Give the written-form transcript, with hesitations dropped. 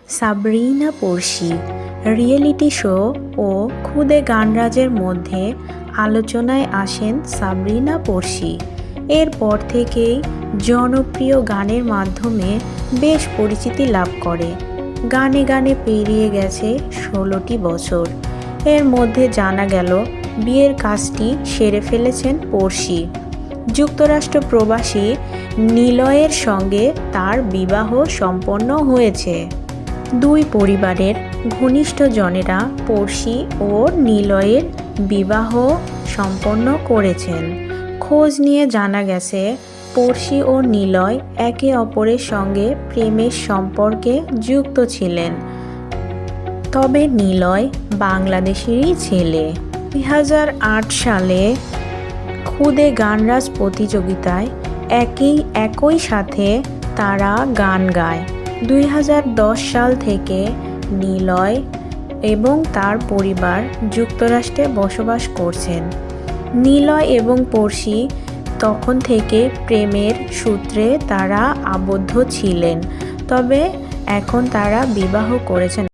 সাবরিনা পড়শি reality show ও খুদে গানরাজের মধ্যে আলোচনায় আসেন সাবরিনা পড়শি। এরপর থেকেই জনপ্রিয় গানের মাধ্যমে বেশ পরিচিতি লাভ করে। গানে গানে পেরিয়ে গেছে 16টি বছর। এর মধ্যে জানা গেল বিয়ের কাজটি সেরে ফেলেছেন পড়শি। যুক্তরাষ্ট্র প্রবাসী নিলয়ের সঙ্গে তার বিবাহ সম্পন্ন হয়েছে। দুই পরিবারের ঘনিষ্ঠজনেরা পড়শি ও নিলয়ের বিবাহ সম্পন্ন করেছেন। খোঁজ নিয়ে জানা গেছে পড়শি ও নিলয় একে অপরের সঙ্গে প্রেমের সম্পর্কে যুক্ত ছিলেন। তবে নিলয় বাংলাদেশেরই ছেলে। 2008 সালে খুদে গানরাজ প্রতিযোগিতায় একই সাথে তারা গান গায়। 2010 সাল থেকে নিলয় এবং তার পরিবার যুক্তরাষ্ট্রে বসবাস করছেন। নিলয় এবং পড়শি তখন থেকে প্রেমের সূত্রে তারা আবদ্ধ ছিলেন, তবে এখন তারা বিবাহ করেছেন।